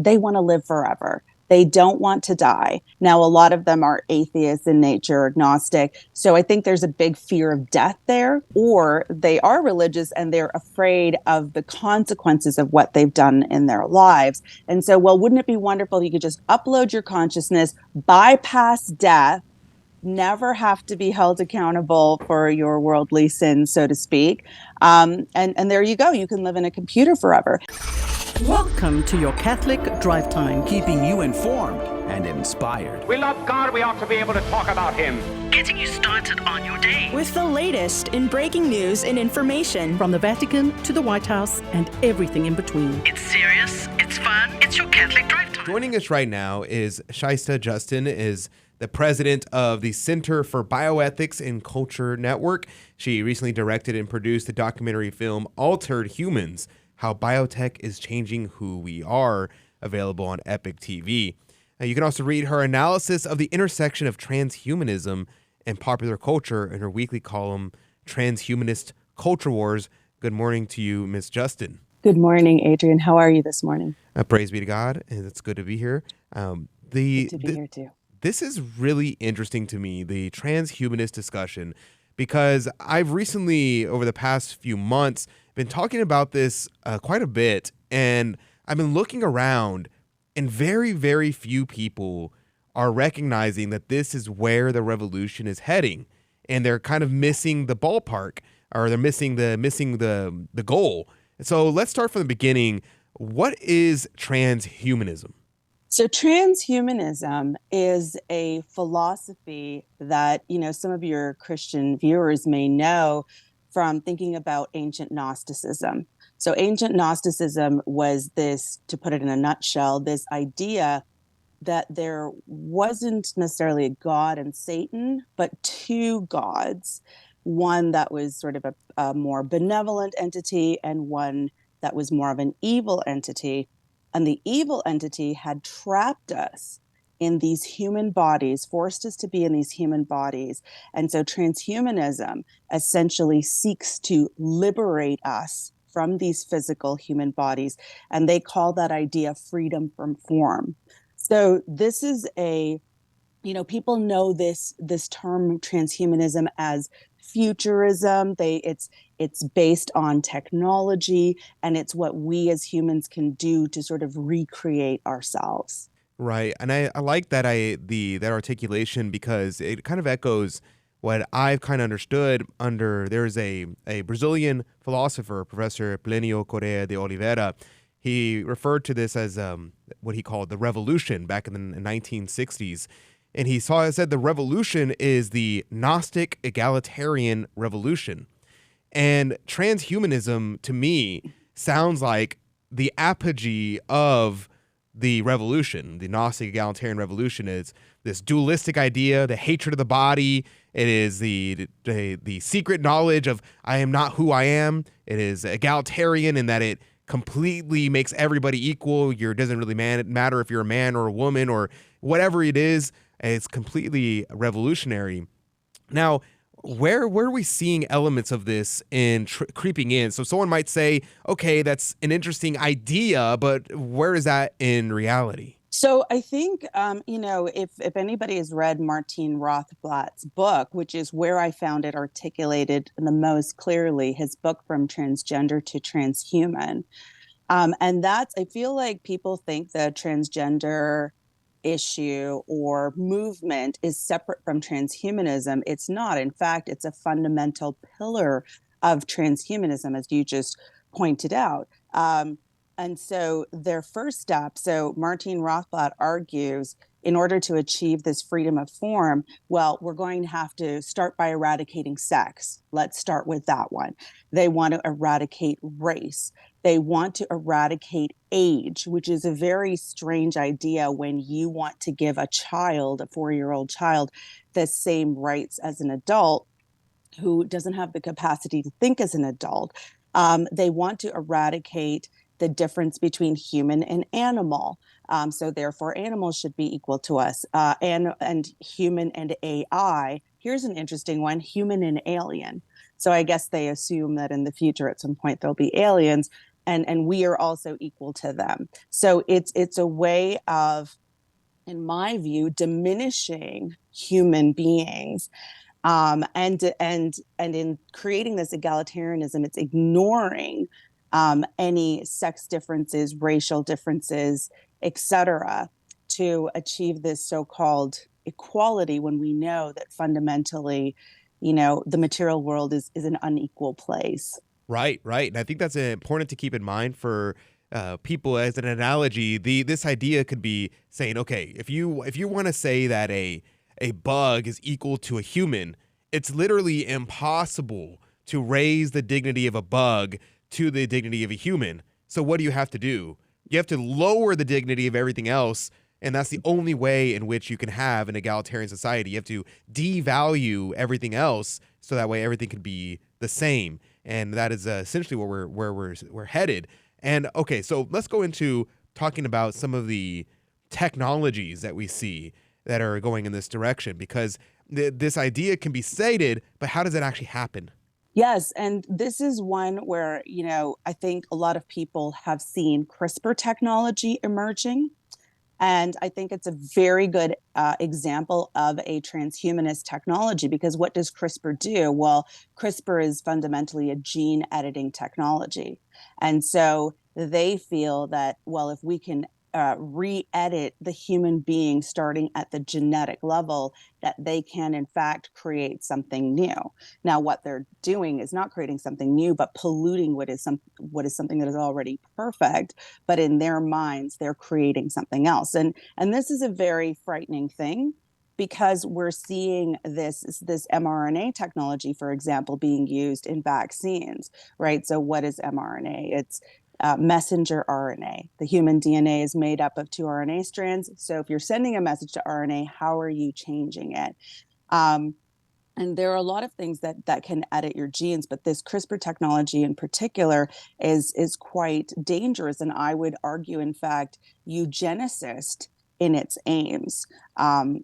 they want to live forever. They don't want to die. Now, a lot of them are atheists in nature, agnostic. So I think there's a big fear of death there, or they are religious and they're afraid of the consequences of what they've done in their lives. And so, well, wouldn't it be wonderful if you could just upload your consciousness, bypass death, never have to be held accountable for your worldly sins, so to speak. And there you go. You can live in a computer forever. Welcome to your Catholic Drive Time, keeping you informed and inspired. We love God. We ought to be able to talk about Him. Getting you started on your day with the latest in breaking news and information from the Vatican to the White House and everything in between. It's serious, it's fun, it's your Catholic Drive Time. Joining us right now is Shaista Justin, is the president of the Center for Bioethics and Culture Network. She recently directed and produced the documentary film Altered Humans: How Biotech is Changing Who We Are, available on Epic TV. You can also read her analysis of the intersection of transhumanism and popular culture in her weekly column, Transhumanist Culture Wars. Good morning to you, Ms. Justin. Good morning, Adrian. How are you this morning? Praise be to God, and it's good to be here. Good to be here, too. This is really interesting to me, the transhumanist discussion, because I've recently, over the past few months, been talking about this quite a bit, and I've been looking around, and very, very few people are recognizing that this is where the revolution is heading, and they're kind of missing the ballpark, or they're missing the goal. So let's start from the beginning. What is transhumanism? So transhumanism is a philosophy that, some of your Christian viewers may know from thinking about ancient Gnosticism. So ancient Gnosticism was this, to put it in a nutshell, this idea that there wasn't necessarily a God and Satan, but two gods, one that was sort of a more benevolent entity and one that was more of an evil entity. And the evil entity had trapped us in these human bodies, forced us to be in these human bodies. And so transhumanism essentially seeks to liberate us from these physical human bodies. And they call that idea freedom from form. So this is people know this term transhumanism as futurism. It's based on technology, and it's what we as humans can do to sort of recreate ourselves. Right, and I like that that articulation, because it kind of echoes what I've kind of understood there's a Brazilian philosopher, Professor Plenio Correa de Oliveira. He referred to this as what he called the revolution back in the 1960s. And he said the revolution is the Gnostic egalitarian revolution. And transhumanism, to me, sounds like the apogee of the revolution. The Gnostic egalitarian revolution is this dualistic idea, the hatred of the body. It is the secret knowledge of I am not who I am. It is egalitarian in that it completely makes everybody equal. It doesn't really matter if you're a man or a woman or whatever it is. It's completely revolutionary. Now, where are we seeing elements of this creeping in? So someone might say, okay, that's an interesting idea, but where is that in reality? So I think, if anybody has read Martin Rothblatt's book, which is where I found it articulated the most clearly, his book From Transgender to Transhuman. And I feel like people think the transgender issue or movement is separate from transhumanism. It's not. In fact, it's a fundamental pillar of transhumanism, as you just pointed out. And so their first step, so Martin Rothblatt argues, in order to achieve this freedom of form, well, we're going to have to start by eradicating sex. Let's start with that one. They want to eradicate race. They want to eradicate age, which is a very strange idea when you want to give a child, a 4-year-old child, the same rights as an adult who doesn't have the capacity to think as an adult. They want to eradicate the difference between human and animal. So therefore, animals should be equal to us. And human and AI. Here's an interesting one, human and alien. So I guess they assume that in the future, at some point, there'll be aliens. and we are also equal to them. So it's a way of, in my view, diminishing human beings. And in creating this egalitarianism, it's ignoring any sex differences, racial differences, etc., to achieve this so-called equality, when we know that fundamentally, the material world is an unequal place. Right, right. And I think that's important to keep in mind for people as an analogy. This idea could be saying, okay, if you want to say that a bug is equal to a human, it's literally impossible to raise the dignity of a bug to the dignity of a human. So what do you have to do? You have to lower the dignity of everything else. And that's the only way in which you can have an egalitarian society. You have to devalue everything else so that way everything can be the same. And that is essentially where we're headed. And okay, so let's go into talking about some of the technologies that we see that are going in this direction, because this idea can be stated, but how does it actually happen? Yes, and this is one where, I think a lot of people have seen CRISPR technology emerging. And I think it's a very good example of a transhumanist technology, because what does CRISPR do? Well, CRISPR is fundamentally a gene editing technology. And so they feel that, well, if we can re-edit the human being starting at the genetic level, that they can in fact create something new. Now, what they're doing is not creating something new, but polluting what is something that is already perfect. But in their minds, they're creating something else. And this is a very frightening thing, because we're seeing this mRNA technology, for example, being used in vaccines, right? So what is mRNA? It's messenger RNA. The human DNA is made up of 2 RNA strands. So if you're sending a message to RNA, how are you changing it? And there are a lot of things that can edit your genes, but this CRISPR technology in particular is quite dangerous. And I would argue, in fact, eugenicist in its aims,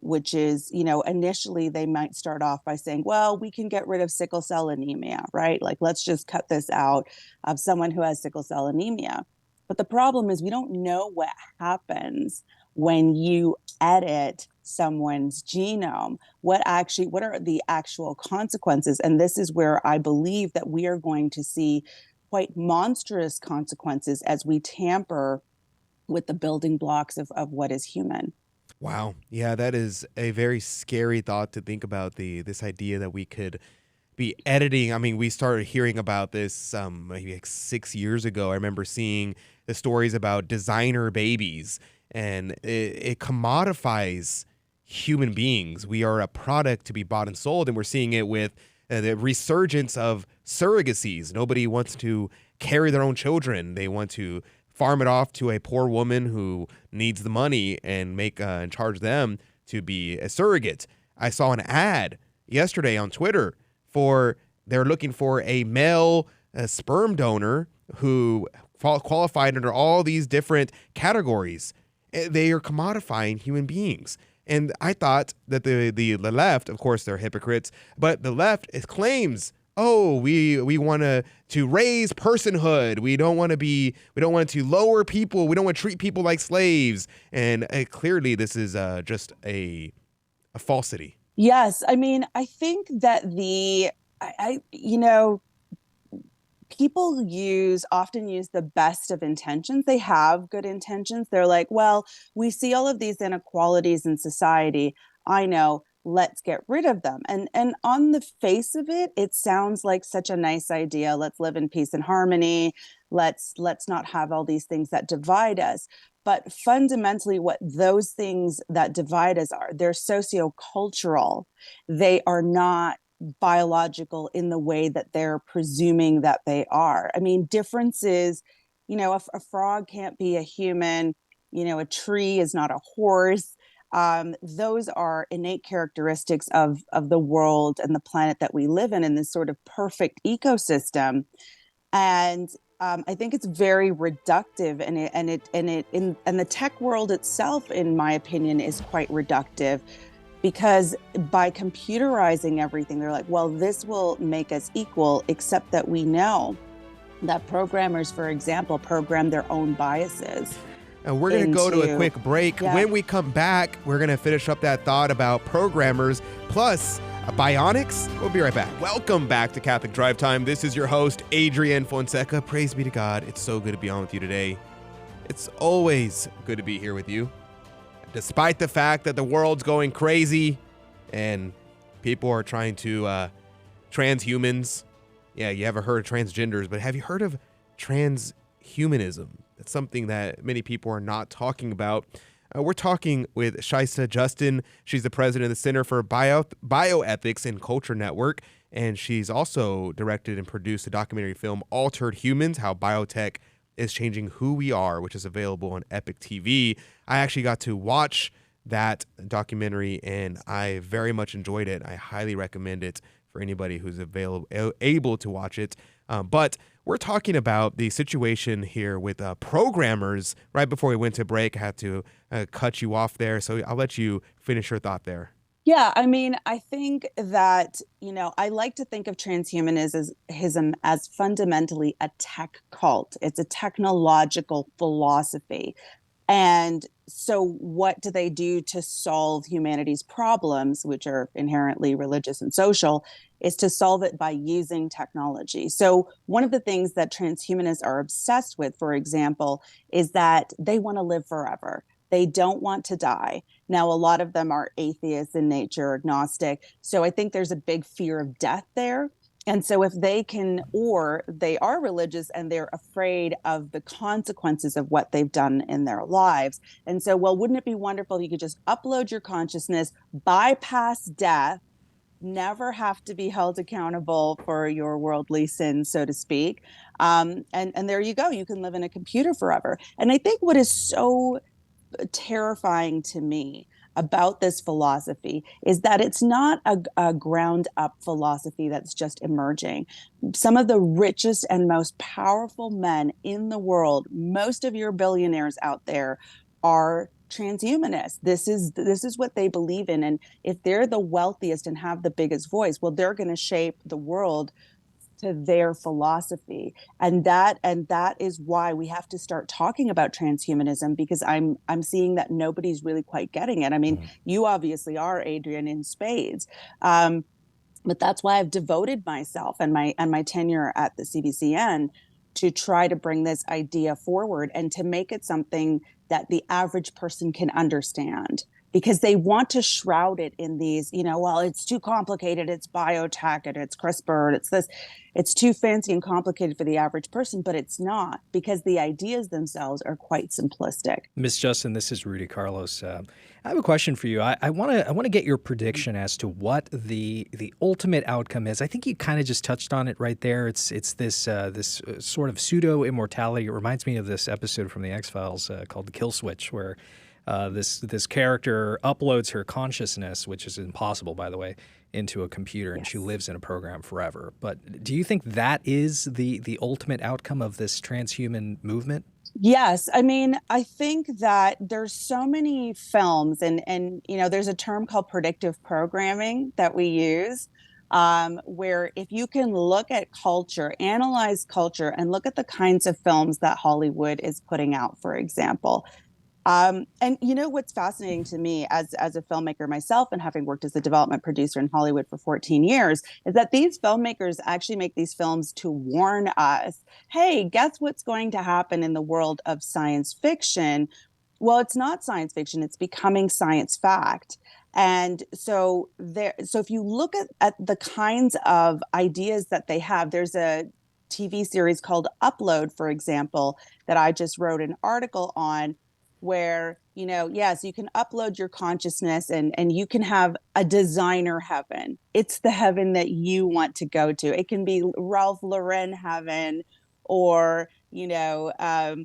which is, initially they might start off by saying, well, we can get rid of sickle cell anemia, right? Like, let's just cut this out of someone who has sickle cell anemia. But the problem is we don't know what happens when you edit someone's genome. What are the actual consequences? And this is where I believe that we are going to see quite monstrous consequences as we tamper with the building blocks of what is human. Wow. Yeah, that is a very scary thought to think about, this idea that we could be editing. I mean, we started hearing about this maybe like 6 years ago. I remember seeing the stories about designer babies, and it commodifies human beings. We are a product to be bought and sold, and we're seeing it with the resurgence of surrogacies. Nobody wants to carry their own children. They want to farm it off to a poor woman who needs the money and and charge them to be a surrogate. I saw an ad yesterday on Twitter they're looking for a male sperm donor who qualified under all these different categories. They are commodifying human beings. And I thought that the left, of course, they're hypocrites, but the left claims, oh, we want to raise personhood. We don't want to lower people. We don't want to treat people like slaves. And clearly this is just a falsity. Yes. I mean, I think that people often use the best of intentions. They have good intentions. They're like, well, we see all of these inequalities in society. I know, let's get rid of them. And on the face of it, it sounds like such a nice idea. Let's live in peace and harmony. Let's not have all these things that divide us. But fundamentally, what those things that divide us are, they're sociocultural. They are not biological in the way that they're presuming that they are. I mean, differences, a frog can't be a human, a tree is not a horse. Those are innate characteristics of the world and the planet that we live in this sort of perfect ecosystem. And I think it's very reductive, and the tech world itself, in my opinion, is quite reductive, because by computerizing everything, they're like, well, this will make us equal, except that we know that programmers, for example, program their own biases. And we're going to go to a quick break. Yeah. When we come back, we're going to finish up that thought about programmers plus bionics. We'll be right back. Welcome back to Catholic Drive Time. This is your host, Adrian Fonseca. Praise be to God. It's so good to be on with you today. It's always good to be here with you. Despite the fact that the world's going crazy and people are trying to transhumans. Yeah, you haven't heard of transgenders, but have you heard of transhumanism? That's something that many people are not talking about. We're talking with Shaista Justin. She's the president of the Center for Bioethics and Culture Network, and she's also directed and produced a documentary film, Altered Humans, How Biotech is Changing Who We Are, which is available on Epic TV. I actually got to watch that documentary, and I very much enjoyed it. I highly recommend it for anybody who's able to watch it. But we're talking about the situation here with programmers. Right before we went to break, I had to cut you off there. So I'll let you finish your thought there. Yeah, I mean, I think that, I like to think of transhumanism as fundamentally a tech cult. It's a technological philosophy. And so what do they do to solve humanity's problems, which are inherently religious and social, is to solve it by using technology. So one of the things that transhumanists are obsessed with, for example, is that they want to live forever. They don't want to die. Now, a lot of them are atheists in nature, agnostic. So I think there's a big fear of death there. And so if they can, or they are religious and they're afraid of the consequences of what they've done in their lives. And so, well, wouldn't it be wonderful if you could just upload your consciousness, bypass death, never have to be held accountable for your worldly sins, so to speak. And there you go. You can live in a computer forever. And I think what is so terrifying to me about this philosophy is that it's not a ground up philosophy that's just emerging. Some of the richest and most powerful men in the world, most of your billionaires out there, are transhumanists. This is what they believe in. And if they're the wealthiest and have the biggest voice, well, they're going to shape the world to their philosophy. And that is why we have to start talking about transhumanism, because I'm seeing that nobody's really quite getting it. I mean, you obviously are, Adrian, in spades. But that's why I've devoted myself and my tenure at the CBCN to try to bring this idea forward and to make it something that the average person can understand. Because they want to shroud it in these, well, it's too complicated, it's biotech, and it's CRISPR, and it's this. It's too fancy and complicated for the average person, but it's not, because the ideas themselves are quite simplistic. Ms. Justin, this is Rudy Carlos. I have a question for you. I want to get your prediction as to what the ultimate outcome is. I think you kind of just touched on it right there. It's this sort of pseudo immortality. It reminds me of this episode from the X-Files called The Kill Switch, where this character uploads her consciousness, which is impossible, by the way, into a computer, and she lives in a program forever. But do you think that is the ultimate outcome of this transhuman movement? Yes. I mean, I think that there's so many films and there's a term called predictive programming that we use, where if you can look at culture, analyze culture, and look at the kinds of films that Hollywood is putting out, for example. And what's fascinating to me as a filmmaker myself, and having worked as a development producer in Hollywood for 14 years, is that these filmmakers actually make these films to warn us, hey, guess what's going to happen in the world of science fiction? Well, it's not science fiction, it's becoming science fact. And so if you look at the kinds of ideas that they have, there's a TV series called Upload, for example, that I just wrote an article on, where, yes, you can upload your consciousness and you can have a designer heaven. It's the heaven that you want to go to. It can be Ralph Lauren heaven, or, I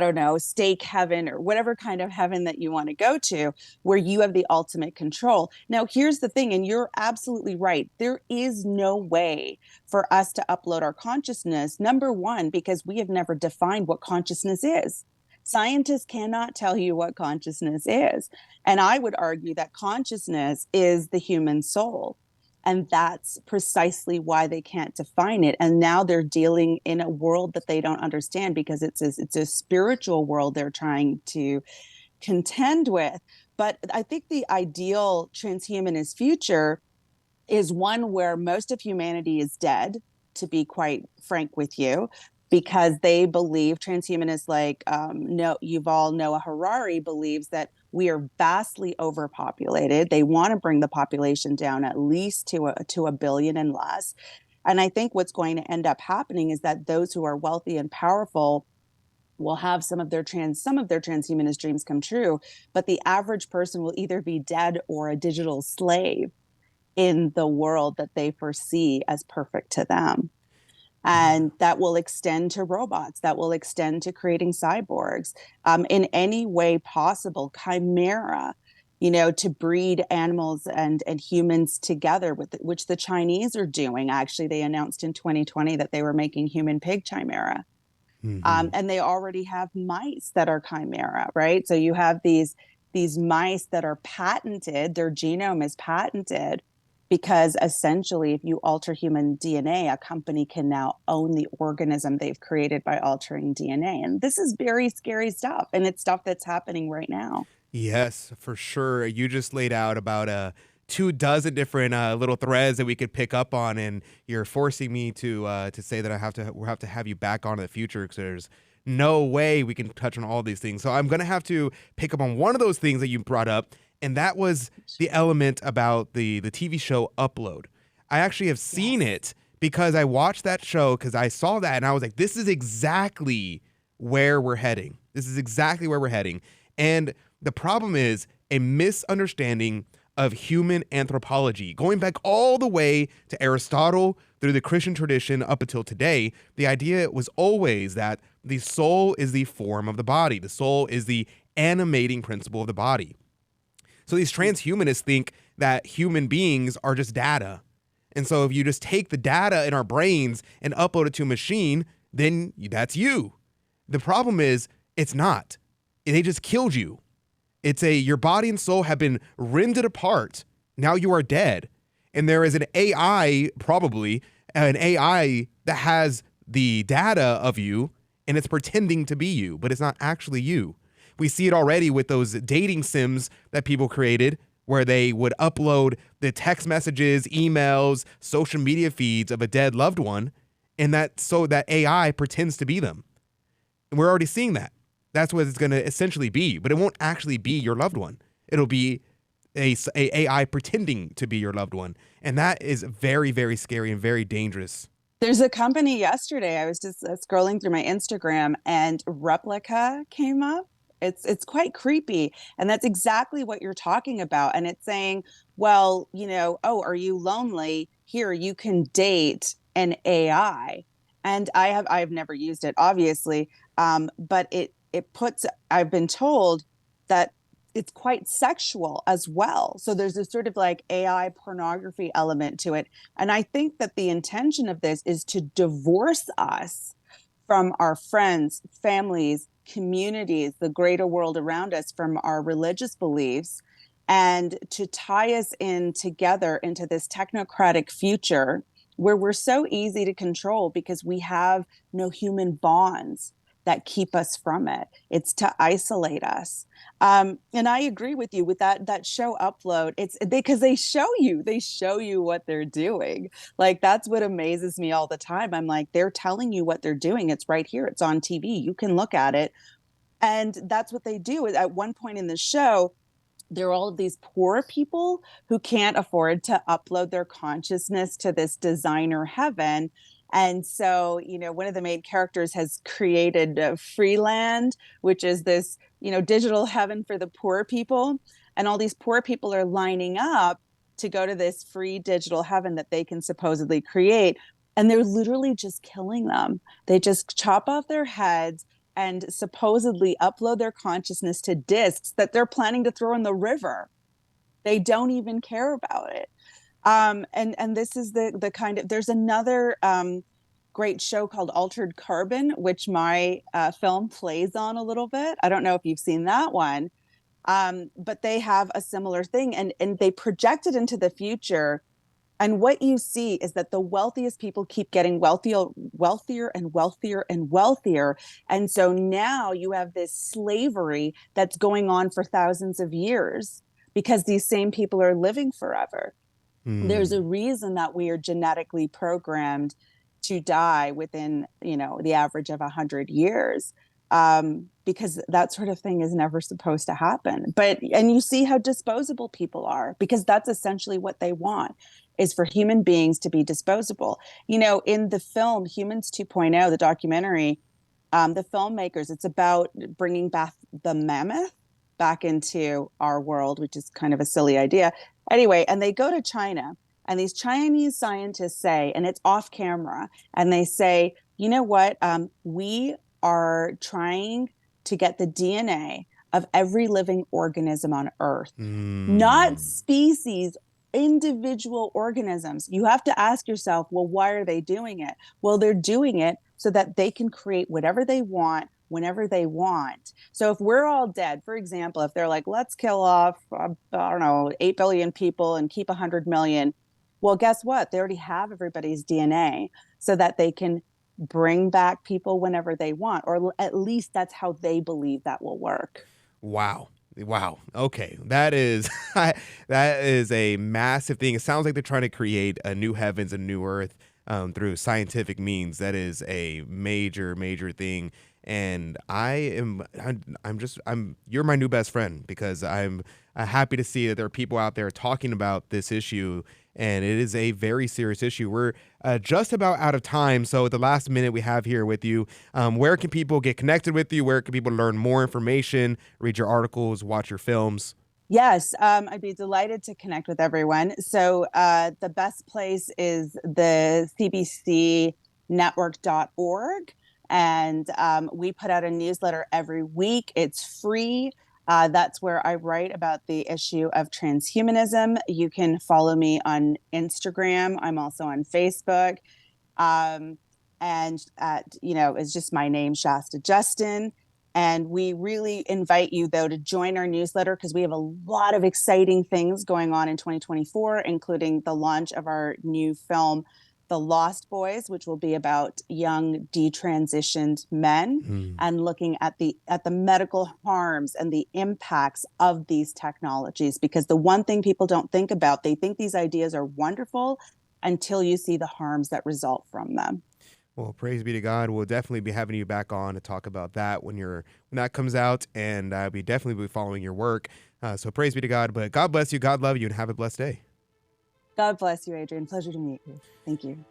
don't know, steak heaven, or whatever kind of heaven that you want to go to, where you have the ultimate control. Now, here's the thing, and you're absolutely right. There is no way for us to upload our consciousness, number one, because we have never defined what consciousness is. Scientists cannot tell you what consciousness is. And I would argue that consciousness is the human soul. And that's precisely why they can't define it. And now they're dealing in a world that they don't understand, because it's a spiritual world they're trying to contend with. But I think the ideal transhumanist future is one where most of humanity is dead, to be quite frank with you, because they believe, transhumanists like Yuval Noah Harari believes that we are vastly overpopulated. They want to bring the population down at least to a billion and less. And I think what's going to end up happening is that those who are wealthy and powerful will have some of their transhumanist dreams come true, but the average person will either be dead or a digital slave in the world that they foresee as perfect to them. And that will extend to robots, that will extend to creating cyborgs, in any way possible, chimera, to breed animals and humans together, which the Chinese are doing. Actually, they announced in 2020 that they were making human pig chimera. And they already have mice that are chimera, right? So you have these mice that are patented, their genome is patented, because essentially if you alter human DNA, a company can now own the organism they've created by altering DNA. And this is very scary stuff. And it's stuff that's happening right now. Yes, for sure. You just laid out about 24 different little threads that we could pick up on, and you're forcing me to say that we'll have to have you back on in the future, because there's no way we can touch on all these things. So I'm gonna have to pick up on one of those things that you brought up, and that was the element about the TV show Upload. I actually have seen it because I watched that show, because I saw that and I was like, this is exactly where we're heading. This is exactly where we're heading. And the problem is a misunderstanding of human anthropology. Going back all the way to Aristotle, through the Christian tradition up until today, the idea was always that the soul is the form of the body. The soul is the animating principle of the body. So these transhumanists think that human beings are just data. And so if you just take the data in our brains and upload it to a machine, then that's you. The problem is it's not. They just killed you. Your body and soul have been rendered apart. Now you are dead. And there is an AI, probably an AI that has the data of you, and it's pretending to be you, but it's not actually you. We see it already with those dating sims that people created, where they would upload the text messages, emails, social media feeds of a dead loved one, and so that AI pretends to be them. And we're already seeing that. That's what it's going to essentially be, but it won't actually be your loved one. It'll be a AI pretending to be your loved one. And that is very, very scary and very dangerous. There's a company yesterday, I was just scrolling through my Instagram, and Replica came up. It's quite creepy. And that's exactly what you're talking about. And it's saying, well, are you lonely? Here, you can date an AI. And I've never used it, obviously. But I've been told that it's quite sexual as well. So there's a sort of like AI pornography element to it. And I think that the intention of this is to divorce us from our friends, families, communities, the greater world around us, from our religious beliefs, and to tie us in together into this technocratic future where we're so easy to control because we have no human bonds that keep us from it. It's to isolate us. And I agree with you with that show Upload. It's because they show you what they're doing. Like, that's what amazes me all the time. I'm like, they're telling you what they're doing. It's right here. It's on TV. You can look at it. And that's what they do. At one point in the show, there are all of these poor people who can't afford to upload their consciousness to this designer heaven. And so, one of the main characters has created Freeland, which is this, digital heaven for the poor people. And all these poor people are lining up to go to this free digital heaven that they can supposedly create. And they're literally just killing them. They just chop off their heads and supposedly upload their consciousness to discs that they're planning to throw in the river. They don't even care about it. And this is the kind of, there's another great show called Altered Carbon, which my film plays on a little bit. I don't know if you've seen that one, but they have a similar thing, and they project it into the future And what you see is that the wealthiest people keep getting wealthier and wealthier and wealthier. And so now you have this slavery that's going on for thousands of years because these same people are living forever. There's a reason that we are genetically programmed to die within, the average of 100 years. Because that sort of thing is never supposed to happen. And you see how disposable people are, because that's essentially what they want, is for human beings to be disposable. In the film Humans 2.0, the documentary, the filmmakers, it's about bringing back the mammoth back into our world, which is kind of a silly idea. Anyway, and they go to China, and these Chinese scientists say, and it's off camera, and they say, you know what, we are trying to get the DNA of every living organism on Earth, not species, individual organisms. You have to ask yourself, well, why are they doing it? Well, they're doing it so that they can create whatever they want, whenever they want. So if we're all dead, for example, if they're like, let's kill off, 8 billion people and keep 100 million. Well, guess what? They already have everybody's DNA so that they can bring back people whenever they want, or at least that's how they believe that will work. Wow. Okay. That is that is a massive thing. It sounds like they're trying to create a new heavens and new earth through scientific means. That is a major thing. And you're my new best friend, because I'm happy to see that there are people out there talking about this issue, and it is a very serious issue. We're just about out of time, so the last minute we have here with you, where can people get connected with you? Where can people learn more information, read your articles, watch your films? Yes, I'd be delighted to connect with everyone. So the best place is the cbcnetwork.org. And we put out a newsletter every week. It's free. That's where I write about the issue of transhumanism. You can follow me on Instagram. I'm also on Facebook. It's just my name, Shaista Justin. And we really invite you, though, to join our newsletter, because we have a lot of exciting things going on in 2024, including the launch of our new film, The Lost Boys, which will be about young detransitioned men and looking at the medical harms and the impacts of these technologies. Because the one thing people don't think about, they think these ideas are wonderful until you see the harms that result from them. Well, praise be to God. We'll definitely be having you back on to talk about that when that comes out, and we definitely be following your work. So praise be to God. But God bless you, God love you, and have a blessed day. God bless you, Adrian. Pleasure to meet you. Thank you.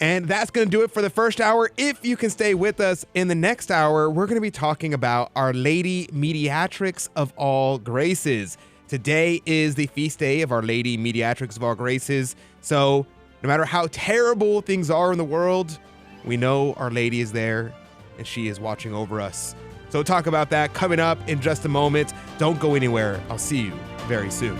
And that's going to do it for the first hour. If you can stay with us in the next hour, we're going to be talking about Our Lady Mediatrix of All Graces. Today is the feast day of Our Lady Mediatrix of All Graces. So no matter how terrible things are in the world, we know Our Lady is there and she is watching over us. So we'll talk about that coming up in just a moment. Don't go anywhere. I'll see you very soon.